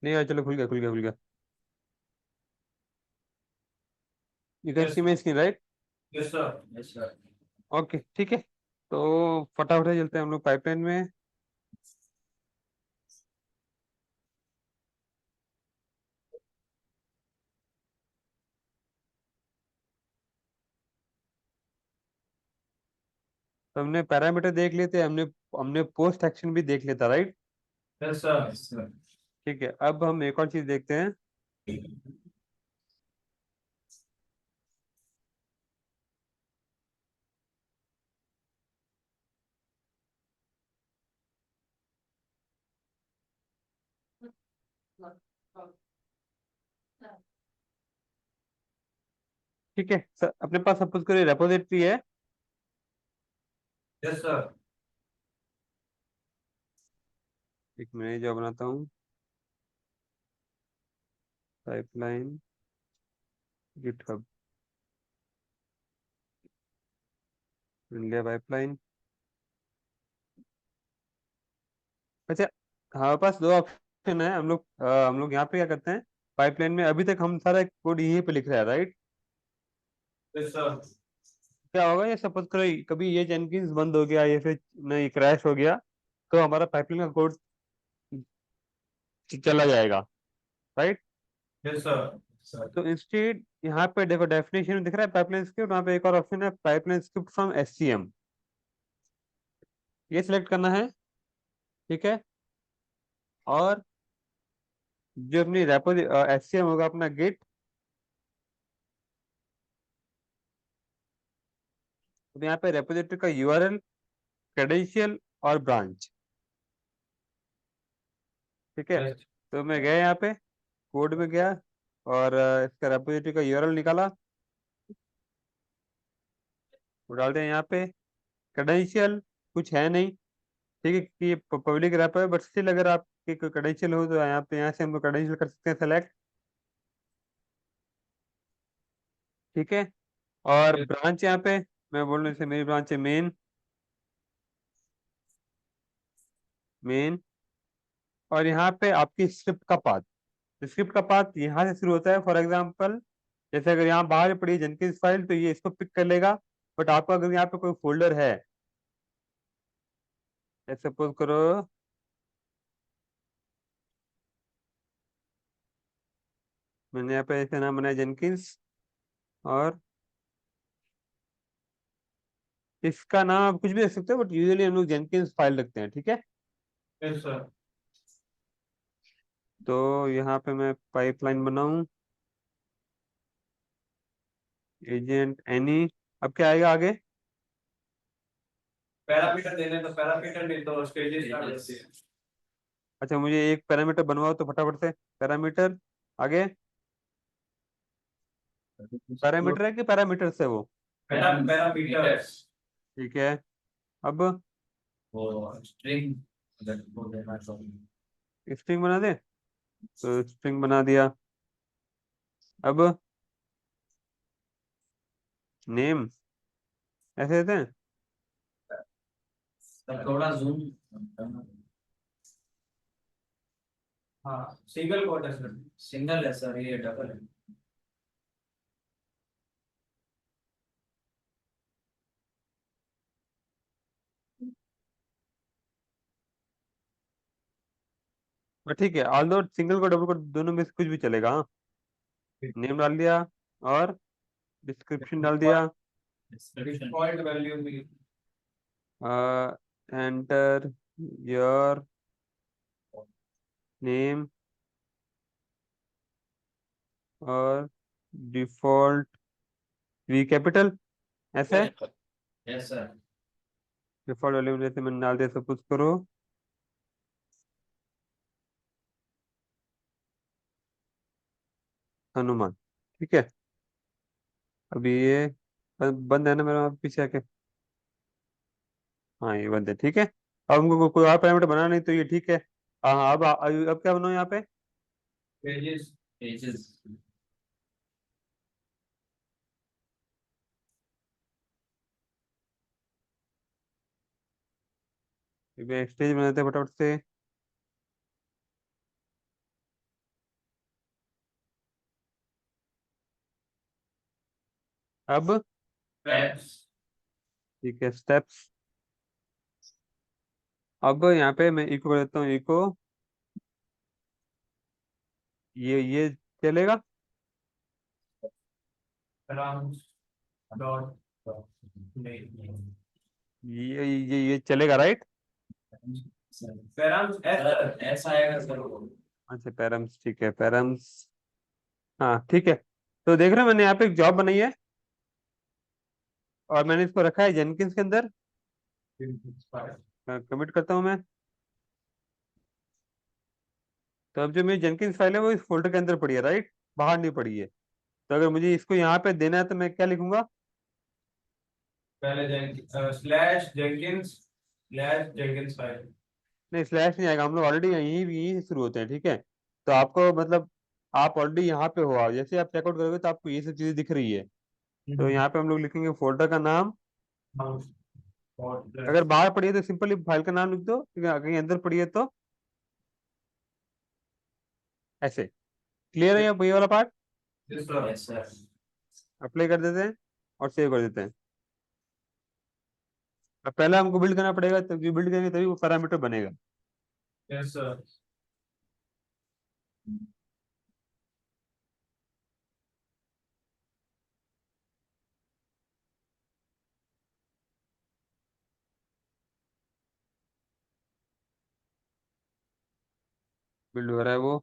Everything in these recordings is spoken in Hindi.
नहीं यार, चलो खुल गया खुल गया खुल गया। You can see my screen right? Yes sir, yes sir. Okay ठीक है। तो फटाफट से चलते हैं हम लोग पाइपलाइन में। तो हमने पैरामीटर देख लिए थे, हमने हमने पोस्ट एक्शन भी देख लिया था, right? Yes sir, yes sir. ठीक है, अब हम एक और चीज देखते हैं। ठीक है सर, अपने पास सपोज करिए रेपोजिटरी है। Yes sir. एक मिनट जो बनाता हूँ। Pipeline GitHub India pipeline. अच्छा, हमारे पास दो ऑप्शन है। हम लोग यहाँ पे क्या करते हैं, पाइपलाइन में अभी तक हम सारा कोड यहीं पे लिख रहे हैं, राइट? Yes sir. क्या होगा ये सपोज करो कभी ये जेनकिंस बंद हो गया या फिर नहीं क्रैश हो गया, तो हमारा पाइपलाइन का कोड चला जाएगा, राइट? Yes sir, sir. तो इंस्टेड यहाँ पे देखो डेफिनेशन में दिख रहा है पाइपलाइन स्क्रिप्ट, वहाँ पे एक और ऑप्शन है पाइपलाइन स्क्रिप्ट फ्रॉम एससीएम। ये सिलेक्ट करना है, ठीक है। और जो अपनी रेपो एससीएम होगा अपना गिट, तो यहाँ पे रेपोजिटरी का यूआरएल, क्रेडेंशियल और ब्रांच, ठीक है। यस। तो मैं गया यहाँ पे, कोड में गया और इसका रेपोजिटरी का यूआरएल निकाला, वो डाल दिया यहाँ पे। क्रेडेंशियल कुछ है नहीं, ठीक है, कि पब्लिक रैप है, बट स्टिल अगर आपके कोई क्रेडेंशियल हो तो यहाँ से हम क्रेडेंशियल कर सकते हैं सेलेक्ट, ठीक है। और ब्रांच यहाँ पे मैं बोल रहा हूँ, जैसे मेरी ब्रांच है मेन, मेन। और यहाँ पे आपकी स्क्रिप्ट का पाथ, स्क्रिप्ट का पाथ यहाँ से शुरू होता है। फॉर एग्जांपल जैसे अगर यहाँ बाहर पड़ी जेनकिंस फाइल तो ये इसको पिक कर लेगा, बट आपको अगर यहाँ पे कोई फोल्डर है, सपोज करो मैंने यहाँ पे ऐसे नाम बनाया जेनकिंस, और इसका नाम आप कुछ भी रख सकते हो, बट यूजुअली हम लोग जेनकिंस फाइल रखते हैं, ठीक है। Yes sir. तो यहाँ पे मैं पाइपलाइन बनाऊं, एजेंट एनी। अब क्या आएगा आगे? पैरामीटर देने तो पैरामीटर नहीं तो स्टेजेस स्टार्ट होती है। अच्छा, मुझे एक पैरामीटर बनवाओ तो फटाफट से। पैरामीटर आगे, पैरामीटर है कि पैरामीटर है वो? पैरामीटर्स। ठीक है। अब वो स्ट्रिंग बोल देना तो। स्ट्रिंग बना दे, तो स्ट्रिंग बना दिया। अब नेम ऐसे देते हैं। तब थोड़ा जूम। हाँ, सिंगल कोट है सर। सिंगल है सर, ये डबल है। और ठीक है, ऑल दो सिंगल को डबल को दोनों में से कुछ भी चलेगा, हाँ। नेम डाल दिया और डिस्क्रिप्शन डाल दिया। डिफॉल्ट वैल्यू भी। एंटर योर नेम और डिफॉल्ट वी कैपिटल, ऐसे। Yes sir. डिफॉल्ट वैल्यू जैसे मैंने डाल दिया, सपोज करो हनुमान, ठीक है। अभी ये बंद है ना मेरा पीछे आके? हाँ ये बंद है, ठीक है। अब हमको कोई और पैरामीटर बनाना नहीं, तो ये ठीक है। हाँ, अब क्या बनाओ यहाँ पे? पेजेस। पेजेस। स्टेज बनाते हैं फटाफट से। अब Steps. ठीक है, स्टेप्स। अब यहाँ पे मैं इको कर देता हूँ, इको, ये चलेगा। Around. Dot. Dot. नहीं, नहीं. ये चलेगा, राइट। Params सर ऐसा आएगा सर वो. अच्छा, पैरम्स, ठीक है, पैरम्स। हाँ ठीक है। तो देख रहे हो मैंने यहाँ पे एक जॉब बनाई है, और मैंने इसको रखा है जेनकिंस के अंदर। कमिट करता हूँ मैं। तो अब जो मेरी जेनकिंस फाइल है वो इस फोल्डर के अंदर पड़ी है, राइट, बाहर नहीं पड़ी है। तो अगर मुझे इसको यहाँ पे देना है तो मैं क्या लिखूंगा? पहले स्लैश जेंकिंस फाइल. नहीं, स्लैश नहीं आएगा, हम लोग ऑलरेडी यहीं यहीं से शुरू होते हैं, ठीक है। तो आपको मतलब आप ऑलरेडी यहाँ पे हो, आप जैसे आप चेकआउट करोगे तो आपको ये सब चीजें दिख रही है। तो यहाँ पे हम लोग लिखेंगे फोल्डर का नाम। अगर बाहर पड़ी है तो सिंपली फाइल का नाम लिख दो, ठीक है, कहीं अंदर पड़ी है तो ऐसे। क्लियर है ये वाला पार्ट? Yes sir. अप्लाई कर देते हैं और सेव कर देते हैं। अब पहले हमको बिल्ड करना पड़ेगा, तभी बिल्ड करेंगे तभी वो पैरामीटर बनेगा। Yes sir. बिल्ड हो रहा है वो।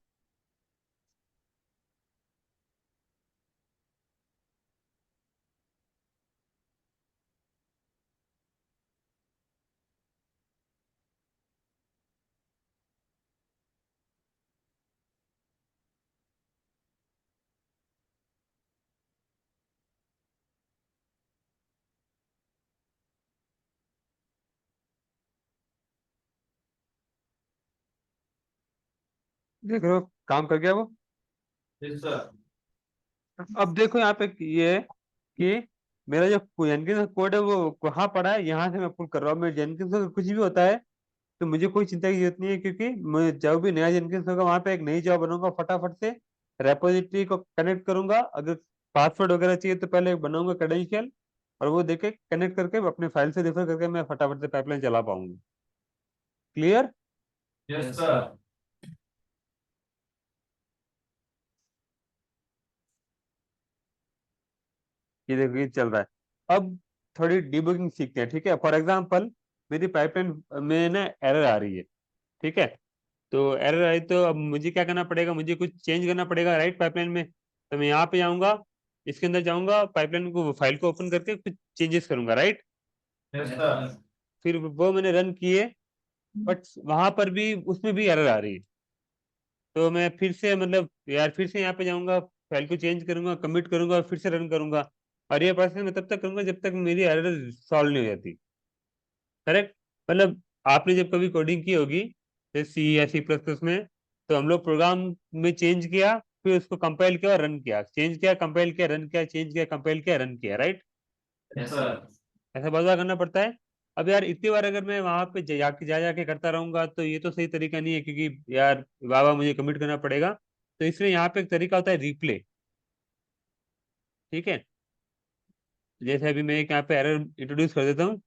देख रहे हो काम कर गया वो। Yes sir. अब देखो यहाँ पे ये है कि मेरा जो जेनकिंस का कोड है वो कहाँ पड़ा है, यहाँ से मैं पुल कर रहा हूँ। मेरे जेनकिंस का कुछ भी होता है तो मुझे कोई चिंता की जरूरत नहीं है, क्योंकि मैं जब भी नया जेनकिंस होगा वहां पे एक नई जॉब बनाऊंगा, फटाफट से रेपोजिटरी को कनेक्ट करूंगा। अगर पासवर्ड वगैरह चाहिए तो पहले बनाऊंगा क्रेडेंशियल, और वो देके कनेक्ट करके अपने फाइल से रेफर करके मैं फटाफट से पाइपलाइन चला पाऊंगा। क्लियर? Yes sir. ये देखो ये चल रहा है। अब थोड़ी डिबगिंग सीखते हैं, ठीक है। फॉर एग्जाम्पल मेरी पाइपलाइन में ना एरर आ रही है, ठीक है। तो एरर आई तो अब मुझे क्या करना पड़ेगा, मुझे कुछ चेंज करना पड़ेगा, राइट, पाइपलाइन में। तो मैं यहाँ पे जाऊंगा, इसके अंदर जाऊंगा, पाइपलाइन को फाइल को ओपन करके कुछ चेंजेस करूंगा, राइट। Yes sir. फिर वो मैंने रन किए, बट वहां पर भी उसमें भी एरर आ रही है। तो मैं फिर से मतलब यार फिर से यहाँ पे जाऊंगा, फाइल को चेंज करूंगा, कमिट करूंगा और फिर से रन करूंगा। और ये प्रोसेस मैं तब तक करूंगा जब तक मेरी एरर सॉल्व नहीं हो जाती। करेक्ट। मतलब आपने जब कभी कोडिंग की होगी जैसे सी या सी प्लस प्लस में, तो हम लोग प्रोग्राम में चेंज किया, फिर उसको कंपाइल किया और रन किया, चेंज किया, कंपाइल किया, रन किया, चेंज किया, कंपाइल किया, रन किया, राइट। Yes sir. ऐसा बहुत बार करना पड़ता है। अब यार इतनी बार अगर मैं वहां पे जाके करता रहूंगा तो ये तो सही तरीका नहीं है, क्योंकि यार बाबा मुझे कमिट करना पड़ेगा। तो इसलिए यहाँ पे एक तरीका होता है रिप्ले, ठीक है। जैसे अभी मैं एक यहाँ पे एरर इंट्रोड्यूस कर देता हूँ।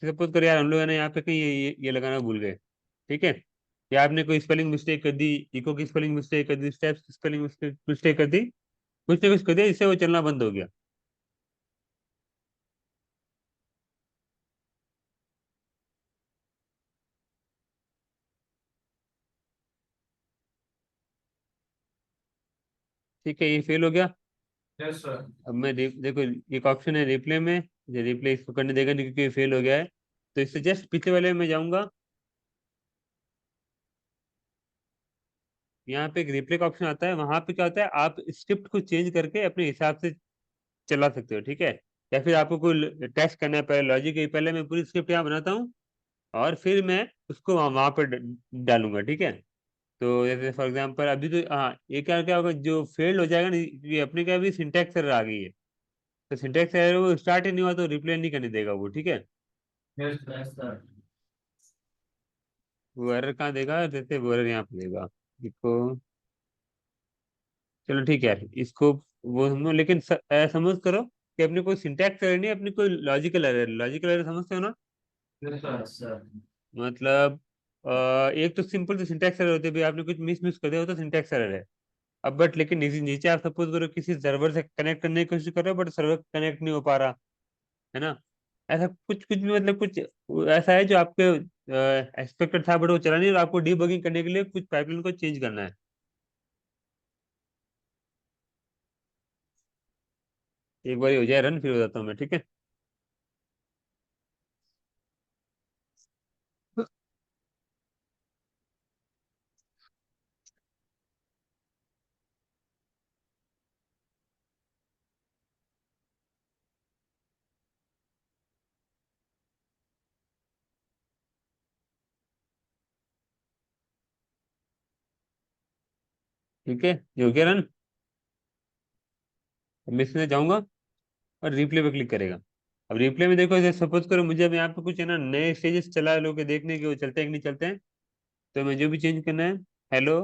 सपोज कर यार हम लोग है ना यहाँ पे कहीं ये लगाना भूल गए, ठीक है। या आपने कोई स्पेलिंग मिस्टेक कर दी, इको की स्पेलिंग मिस्टेक कर दी, स्टेप्स की स्पेलिंग मिस्टेक कर दी, कुछ ना कुछ कर दिया जिससे वो चलना बंद हो गया। ठीक है, ये फेल हो गया। Yes sir. अब मैं देखो एक ऑप्शन है रिप्ले में, जो रिप्ले इसको करने देगा नहीं क्योंकि ये फेल हो गया है। तो इससे जस्ट पिछले वाले में जाऊंगा, यहाँ पे एक रिप्ले का ऑप्शन आता है। वहां पे क्या होता है, आप स्क्रिप्ट को चेंज करके अपने हिसाब से चला सकते हो, ठीक है। या फिर आपको कोई टेस्ट करना है, पहले लॉजिक पहले मैं पूरी स्क्रिप्ट यहाँ बनाता हूँ और फिर मैं उसको वहां पर डालूंगा, ठीक है। तो जैसे फॉर एग्जांपल अभी तो हाँ, ये क्या क्या होगा जो फेल्ड हो जाएगा ना, ये अपने क्या भी सिंटैक्स एरर आ गई है। तो सिंटैक्स एरर वो स्टार्ट ही नहीं हुआ तो रिप्लाई नहीं करने देगा वो, ठीक है। Yes sir. वो एरर कहाँ देगा, जैसे वो एरर यहाँ पे देगा, देखो। चलो ठीक है यार, इसको वो हम लोग, लेकिन समझ करो कि अपने कोई सिंटैक्स एरर नहीं, अपनी कोई लॉजिकल एरर, लॉजिकल एरर समझते हो ना? Yes sir sir. मतलब एक तो सिंपल तो सिंटैक्स एरर होती है भाई, आपने कुछ मिस मिस कर दिया हो तो सिंटैक्स एरर है। अब बट लेकिन नीचे नीचे आप सपोज करो किसी सर्वर से कनेक्ट करने की कोशिश कर रहे हो, बट सर्वर कनेक्ट नहीं हो पा रहा है ना, ऐसा कुछ कुछ भी, मतलब कुछ ऐसा है जो आपके एक्सपेक्टेड था बट वो चला नहीं, और आपको डीबगिंग करने के लिए कुछ पाइपलाइन को चेंज करना है। एक बार हो जाए रन, फिर हो जाता हूँ मैं, ठीक है। ठीक है, ये हो गया रन। अब मैं इसमें जाऊंगा और रिप्ले पे क्लिक करेगा। अब रिप्ले में देखो, जैसे सपोज करो मुझे अब यहाँ पे कुछ है ना नए स्टेजेस चला है, लोग के देखने के वो चलते हैं कि नहीं चलते हैं, तो मुझे भी चेंज करना है। हेलो,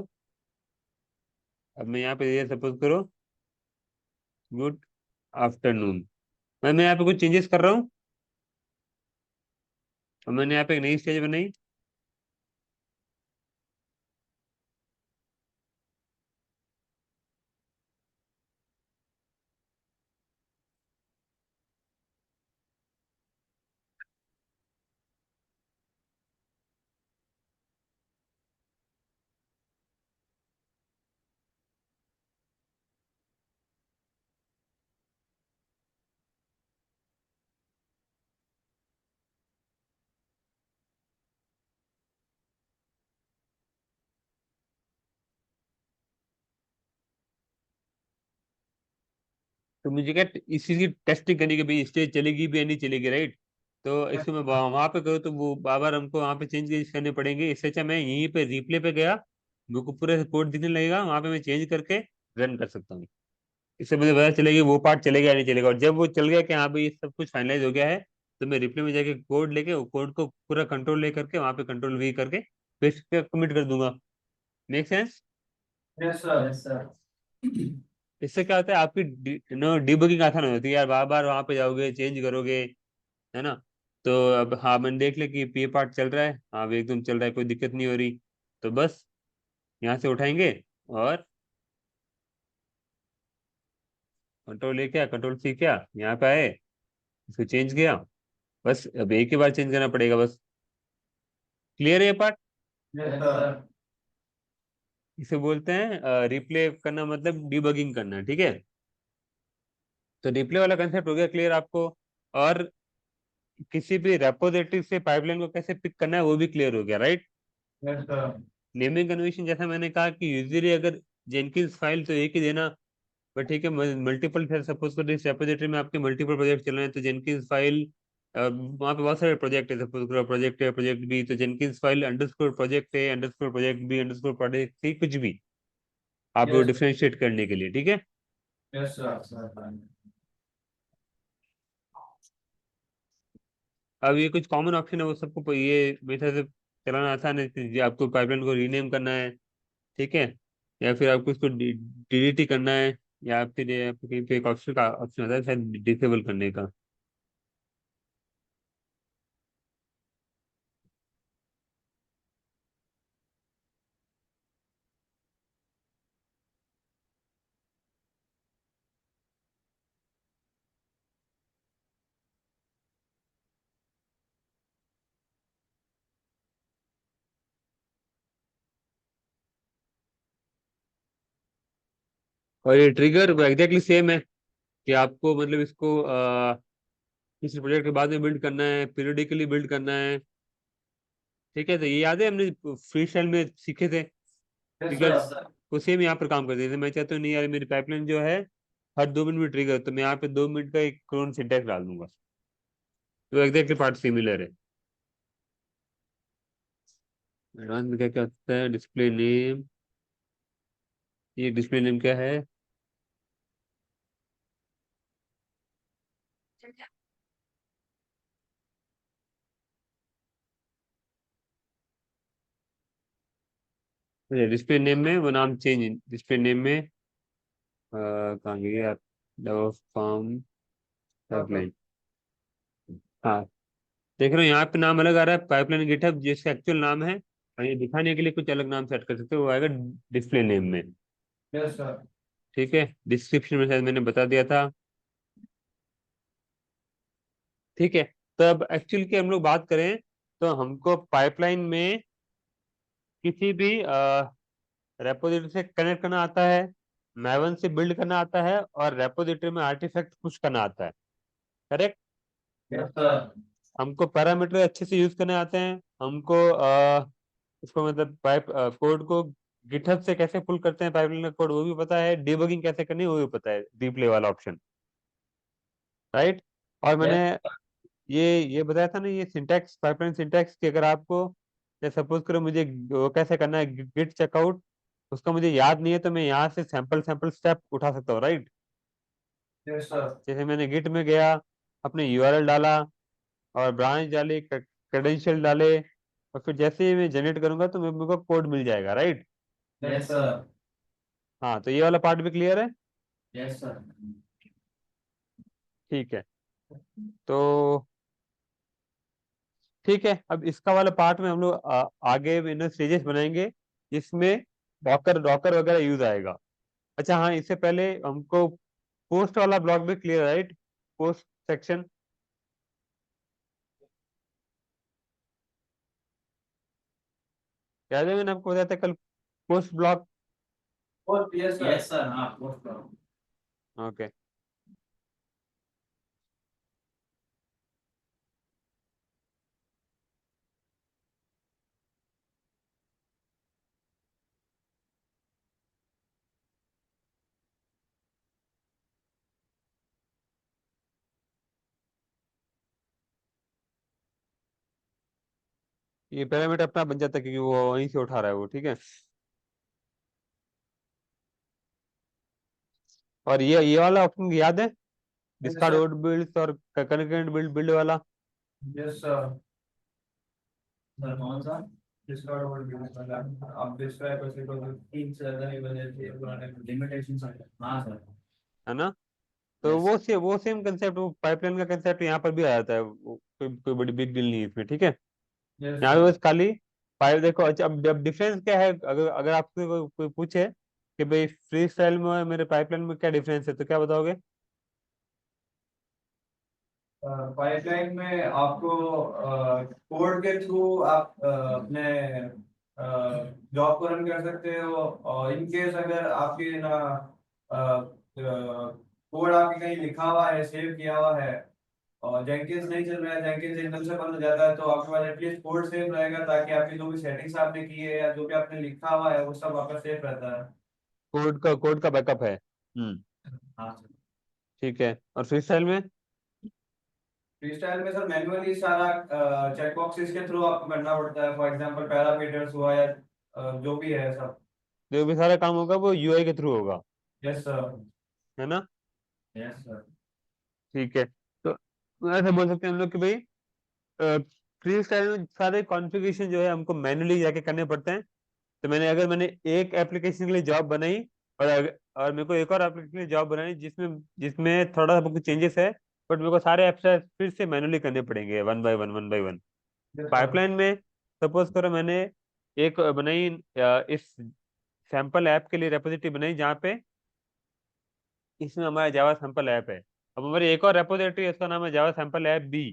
अब मैं यहाँ पे ये सपोज करो गुड आफ्टरनून, मैं यहाँ पे कुछ चेंजेस कर रहा हूँ, और मैंने यहाँ पे एक नई स्टेज बनाई। तो मुझे क्या इस चीज की टेस्टिंग करनी कि भाई स्टेज चलेगी भी या नहीं चलेगी, राइट? तो इसको मैं वहां पे करूँ तो वो बार बार हमको वहां पे चेंज करने पड़ेंगे, इससे अच्छा मैं यहीं पे रिप्ले पे गया, मेरे को पूरा कोड दिखने लगेगा, वहां पे मैं चेंज करके रन कर सकता हूँ। इससे मुझे पता चलेगी वो पार्ट चलेगा या नहीं चलेगा, और जब वो चल गया कि हाँ भाई ये सब कुछ फाइनलाइज हो गया है, तो मैं रिप्ले में जाके कोड लेके वो कोड को पूरा कंट्रोल ले करके वहां पे कंट्रोल वी करके पेस्ट पे कमिट कर दूंगा। Make sense? Yes sir yes sir. इससे क्या होता है, आपकी डिबगिंग आसान हो जाती है यार, बार बार वहां पे जाओगे चेंज करोगे, है ना? तो अब हाँ मैंने देख लिया कि पी पार्ट चल रहा है, हाँ भी एकदम चल रहा है, कोई दिक्कत नहीं हो रही, तो बस यहाँ से उठाएंगे और कंट्रोल ए किया, कंट्रोल सी किया, यहाँ पे आए, इसको चेंज किया, बस अब एक ही बार चेंज करना पड़ेगा बस। क्लियर है ये पार्ट? Yes sir. इसे बोलते हैं रिप्ले करना, मतलब डिबगिंग करना, ठीक है। तो रिप्ले वाला कंसेप्ट हो गया क्लियर आपको, और किसी भी रेपोजिटरी से पाइपलाइन को कैसे पिक करना है वो भी क्लियर हो गया, right? Yes sir. Naming convention जैसा मैंने कहा कि यूजली अगर जेनकिंस फाइल तो एक ही देना, बट ठीक है मल्टीपल, फिर सपोज करो इस रेपोजिटरी में आपके मल्टीपल प्रोजेक्ट चल रहे हैं, तो जेनकिंस फाइल वहाँ पे बहुत सारे प्रोजेक्ट है, सपोज करो प्रोजेक्ट है, प्रोजेक्ट बी, तो जेनकिंस फाइल अंडरस्कोर प्रोजेक्ट है underscore project B underscore project C, कुछ भी आप यस डिफरेंशिएट करने के लिए, ठीक है। Yes sir sir. अब ये कुछ कॉमन ऑप्शन है, वो सबको ये मेथड से चलाना आसान है, कि आपको पाइपलाइन को रीनेम करना है, ठीक है, या फिर आपको इसको डिलीट ही करना है, या फिर ये आपको कहीं पे एक ऑप्शन होता है शायद डिसेबल करने का। और ये ट्रिगर एग्जैक्टली सेम है, कि आपको मतलब इसको किसी प्रोजेक्ट के बाद में बिल्ड करना है, पीरियडिकली बिल्ड करना है, ठीक है। तो ये याद है हमने फ्री स्टाइल में सीखे थे यस ट्रिगर सर। को, सेम यहाँ पर काम करते थे। मैं चाहता हूँ नहीं यार मेरी पाइपलाइन जो है हर 2 मिनट में ट्रिगर, तो मैं यहाँ पे 2 मिनट का एक क्रोन सिंटैक्स डाल दूंगा, तो एग्जैक्टली पार्ट सिमिलर है। एडवांस में क्या क्या होता है, डिस्प्ले नेम, ये डिस्प्ले नेम क्या है? डिस्प्ले नेम में वो नाम चेंज, डिस्प्ले नेम में कहाँ गई यार, डेवो फॉर्म पाइपलाइन। हाँ, देख रहे हो यहाँ पे नाम अलग आ रहा है, पाइपलाइन गिटहब जिसका एक्चुअल नाम है, और ये दिखाने के लिए कुछ अलग नाम सेट कर सकते हो, वो आएगा डिस्प्ले नेम में। Yes sir. ठीक है, डिस्क्रिप्शन में शायद मैंने बता दिया था। ठीक है, तो अब एक्चुअल की हम लोग बात करें, तो हमको पाइपलाइन में किसी भी रेपोजिटरी से कनेक्ट करना आता है, मैवन से बिल्ड करना आता है, और रेपोजिटरी में आर्टिफैक्ट पुश करना आता है। करेक्ट। Yes sir. हमको पैरामीटर अच्छे से यूज करने आते हैं, हमको इसको मतलब पाइप कोड को गिटहब से कैसे पुल करते हैं पाइपलाइन का कोड वो भी पता है, डिबगिंग कैसे करनी है वो भी पता है, रिप्ले वाला ऑप्शन। राइट। और मैंने यस ये बताया था ना, ये सिंटैक्स, पाइपलाइन सिंटैक्स कि अगर आपको, जैसे सपोज करो मुझे वो कैसे करना है गिट चेकआउट, उसका मुझे याद नहीं है, तो मैं यहाँ से सैंपल सैंपल स्टेप उठा सकता हूँ। राइट। Yes sir. जैसे मैंने गिट में गया, अपने यूआरएल डाला, और ब्रांच डाली, क्रेडेंशियल डाले, और फिर जैसे ही मैं जनरेट करूंगा तो मेरे को कोड मिल जाएगा। राइट। Yes sir. हाँ, तो ये वाला पार्ट भी क्लियर है। Yes sir. ठीक है, तो ठीक है, अब इसका वाला पार्ट में हम लोग आगे इन स्टेजेस बनाएंगे जिसमें डॉकर डॉकर वगैरह यूज आएगा। अच्छा हाँ, इससे पहले हमको पोस्ट वाला ब्लॉक भी क्लियर, राइट, पोस्ट सेक्शन याद है, मैंने आपको बताया था कल, post block. Post yes sir. Yes sir, हाँ पोस्ट करो। ओके, ये पैरामीटर अपना बन जाता है क्योंकि वो वहीं से उठा रहा है वो। ठीक है, और ये वाला ऑप्शन याद है, yes discard sir. Old builds और कनकरेंट बिल्ड बिल्ड वाला। Yes sir. सर कौन सा? डिस्कार्ड वर्ड यूज वाला। आप डिस्क्राइब कर सकते हो तीन से ज्यादा नहीं बने थे पुराने लिमिटेशंस। हाँ सर। है ना, तो यस। वो सेम कंसेप्ट, वो पाइपलाइन का कंसेप्ट यहाँ पर भी आ जाता है, कोई बड़ी बिग डील नहीं है इसमें। ठीक है, यस यहाँ पे सर। बस खाली पाइप देखो। अच्छा, अब डिफरेंस क्या है, अगर अगर आपसे कोई पूछे कि भाई फ्री स्टाइल में और मेरे पाइपलाइन में क्या डिफरेंस है, तो क्या बताओगे? पाइपलाइन में आपको कोड के थ्रू आप अपने जॉब को रन कर सकते हो, और इन केस अगर आपके ना कोड आपके कहीं लिखा हुआ है, सेव किया हुआ है, और जेंकिंस नहीं चल रहा है, जेंकिंस एकदम से बंद हो जाता है, तो आपके पास एटलीस्ट कोड सेव रहेगा, ताकि आपकी जो भी सेटिंग्स आपने की है या जो भी आपने लिखा हुआ है वो सब आपका सेव रहता है। कोड का बैकअप है। हाँ सर। ठीक है, और फ्री स्टाइल में फ्रीस्टाइल में सर मैन्युअली सारा चेकबॉक्सेस के थ्रू आपको करना पड़ता है, फॉर एग्जांपल पैरामीटर्स हुआ या जो भी है सब। जो भी सारा काम होगा वो यूआई के थ्रू होगा। Yes sir. है ना। Yes sir. ठीक है, तो ऐसे बोल सकते हैं हम लोग कि भाई फ्री स्टाइल में सारे कॉन्फ़िगरेशन जो है हमको मैन्युअली जाके करने पड़ते हैं। तो मैंने एक एप्लीकेशन के लिए जॉब बनाई, और मेरे को एक और एप्लीकेशन के लिए जॉब बनाई जिसमें जिसमें थोड़ा सा कुछ चेंजेस है, बट मेरे को सारे ऐप्स फिर से मैन्युअली करने पड़ेंगे, one by one, one by one. Yes sir. Pipeline में सपोज करो मैंने एक बनाई, इस सैंपल ऐप के लिए रेपोजिटरी बनाई जहाँ पे इसमें हमारा जावा सैंपल ऐप है। अब हमारी एक और रेपोजिटरी है, उसका नाम है जावा सैंपल ऐप बी।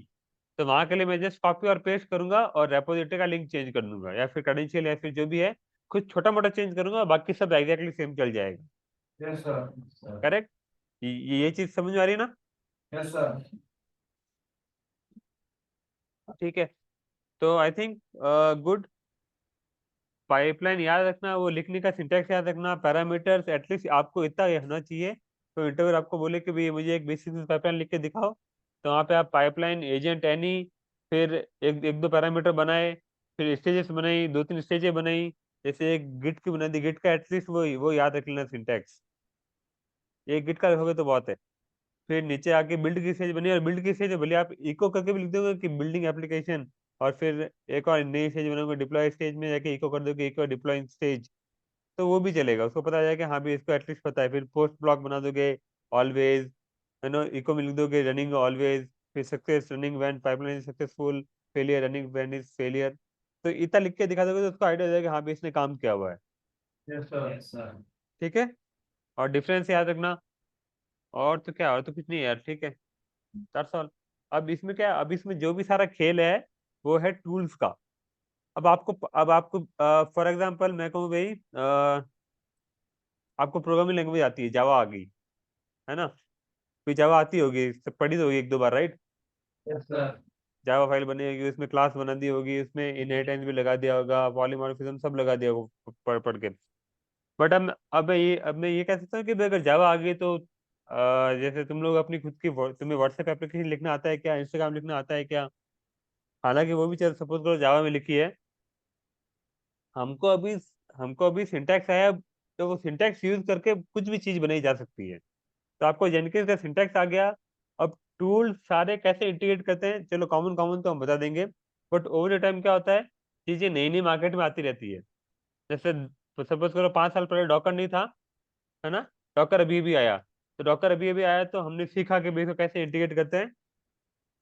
तो वहां के लिए मैं जस्ट कॉपी और पेस्ट करूंगा, और रेपोजिटरी का लिंक चेंज कर दूंगा, या फिर क्रेडेंशियल, या फिर जो भी है कुछ छोटा मोटा चेंज करूंगा, बाकी सब एग्जैक्टली सेम चल जाएगा। Yes sir. करेक्ट। ये चीज समझ में आ रही है ना? Yes sir. ठीक है, तो आई थिंक गुड। पाइपलाइन याद रखना, वो लिखने का सिंटैक्स याद रखना, पैरामीटर्स एटलीस्ट आपको इतना होना चाहिए। तो इंटरव्यू आपको बोले कि भाई मुझे एक बेसिक पाइपलाइन लिख के दिखाओ, तो वहाँ पे आप पाइपलाइन एजेंट एनी, फिर एक एक दो पैरामीटर बनाए, फिर स्टेजेस बनाई, दो तीन स्टेजेस बनाई, जैसे एक गिट की बना दी, गिट का एटलीस्ट वो याद रख लेना सिंटैक्स, एक गिट का रखोगे तो बहुत है। फिर नीचे आके बिल्ड की स्टेज बनी, और बिल्ड की स्टेज भले आप इको करके भी लिख दोगे कि बिल्डिंग एप्लीकेशन, और फिर एक और नई स्टेज बनाओगे डिप्लॉय स्टेज में जाके इको कर दोगे इको डिप्लॉइंग स्टेज। तो वो भी चलेगा, उसको पता जाएगा कि हाँ भी इसको एटलीस्ट पता है। फिर पोस्ट ब्लॉक बना दोगे, ऑलवेज, इको में लिख दोगे रनिंग ऑलवेज, फिर success running when pipeline is successful, failure running when is failure. तो इतना लिख के दिखा दोगे तो उसको आइडिया हो जाएगा हाँ भी इसने काम किया हुआ है। Yes sir, yes sir. ठीक है, और डिफरेंस याद रखना। और तो क्या, और तो कुछ नहीं है यार, ठीक है, 4 साल। अब इसमें क्या, अब इसमें जो भी सारा खेल है वो है टूल्स का। अब आपको फॉर एग्जांपल मैं कहूँ भाई, आपको प्रोग्रामिंग लैंग्वेज आती है, जावा आ गई, है ना, कोई जावा आती होगी, सब पढ़ी तो होगी एक दो बार, right. Yes sir. Java file बनी होगी, उसमें क्लास बना दी होगी, उसमें इनहेरिटेंस भी लगा दिया होगा, पॉलीमॉर्फिज्म सब लगा दिया होगा पढ़ पढ़ के। बट अब मैं ये कह सकता हूँ कि भाई अगर जावा आ गई तो जैसे तुम लोग अपनी खुद की तुम्हें व्हाट्सएप एप्लीकेशन लिखना आता है क्या, इंस्टाग्राम लिखना आता है क्या? हालांकि वो भी चल, सपोज करो जावा में लिखी है, हमको अभी हमको अभी सिंटैक्स आया, तो वो सिंटैक्स यूज करके कुछ भी चीज बनाई जा सकती है। तो आपको जेनकिंस का सिंटैक्स आ गया। अब टूल सारे कैसे इंटीग्रेट करते हैं, चलो कॉमन कॉमन तो हम बता देंगे, बट ओवर द टाइम क्या होता है, चीजें नई नई मार्केट में आती रहती है। जैसे सपोज करो 5 साल पहले डॉकर नहीं था, है ना, डॉकर अभी भी आया, तो डॉकर अभी अभी आया तो हमने सीखा कि भाई इसको कैसे इंटीग्रेट करते हैं।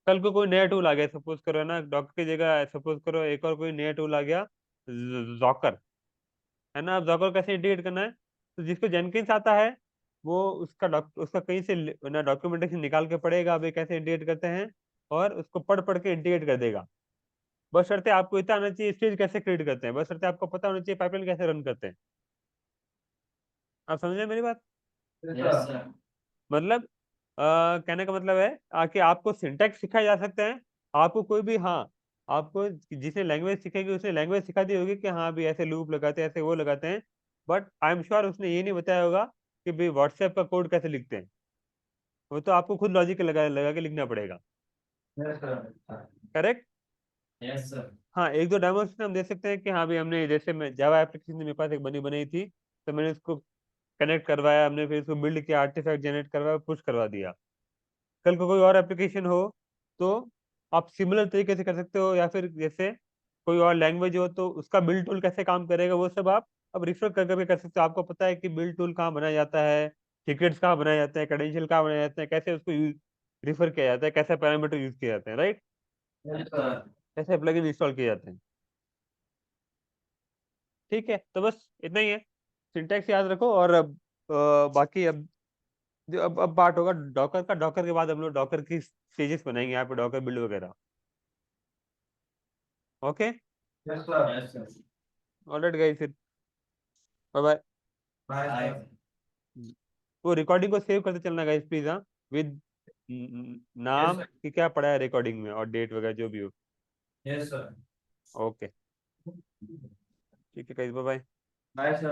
कल को कोई नया टूल आ गया, सपोज करो, है ना, डॉकर की जगह सपोज करो एक और कोई नया टूल आ गया, जॉकर, है ना। अब जॉकर कैसे इंटीग्रेट करना है, तो जिसको जेनकिंस आता है वो उसका कहीं से ना डॉक्यूमेंटेशन निकाल के पढ़ेगा भाई कैसे इंटीग्रेट करते हैं, और उसको पढ़ पढ़ के इंटीग्रेट कर देगा। बस शर्ते आपको इतना आना चाहिए स्टेज कैसे क्रिएट करते हैं, बस शर्ते आपको पता होना चाहिए पाइपलाइन कैसे रन करते हैं। आप समझे मेरी बात? Yes sir. मतलब कहने का मतलब है कि आपको सिंटैक्स सिखाए जा सकते हैं, आपको कोई भी, हाँ, आपको जिसने लैंग्वेज सीखेगी उसने लैंग्वेज सिखा दी होगी कि हाँ भी ऐसे लूप लगाते हैं, ऐसे वो लगाते हैं, बट आई एम श्योर उसने ये नहीं बताया होगा कि भाई व्हाट्सएप का कोड कैसे लिखते हैं। वो तो आपको खुद लॉजिक लगा लगा के लिखना पड़ेगा। Yes sir. Correct. Yes sir. हाँ, एक दो डेमोन्स्ट्रेशन हम दे सकते हैं कि हाँ भाई हमने, जैसे मैं जावा एप्लीकेशन मेरे पास एक बनी बनाई थी, तो मैंने उसको कनेक्ट करवाया, हमने फिर उसको बिल्ड किया, आर्टिफैक्ट जनरेट करवाया, पुश करवा दिया। कल को कोई और एप्लीकेशन हो तो आप सिमिलर तरीके से कर सकते हो, या फिर जैसे कोई और लैंग्वेज हो तो उसका बिल्ड टूल कैसे काम करेगा वो सब आप अब रिफर कर करके कर सकते हो। आपको पता है कि बिल्ड टूल कहाँ बनाया जाता है, टिकट्स कहाँ बनाए जाते हैं, क्रेडेंशियल कहाँ बनाए जाते हैं, कैसे उसको यूज रिफर किया जाता है, कैसे पैरामीटर यूज किए जाते हैं, राइट, यस सर। कैसे प्लगइन इंस्टॉल किए जाते हैं। ठीक है, तो बस इतना ही है, सिंटैक्स याद रखो। और अब बाकी अब पार्ट होगा डॉकर का। डॉकर के बाद हम लोग डॉकर की स्टेजेस बनाएंगे यहाँ पे, डॉकर बिल्ड वगैरह। Okay, yes sir. Yes sir. Alright guys, फिर बाय बाय। Bye sir. वो रिकॉर्डिंग को सेव करते चलना गाइस प्लीज, हाँ, विद यस नाम सर। कि क्या पड़ा है रिकॉर्डिंग में और डेट वगैरह जो भी हो। Yes sir. ओके, ठीक है guys, bye bye. Bye sir.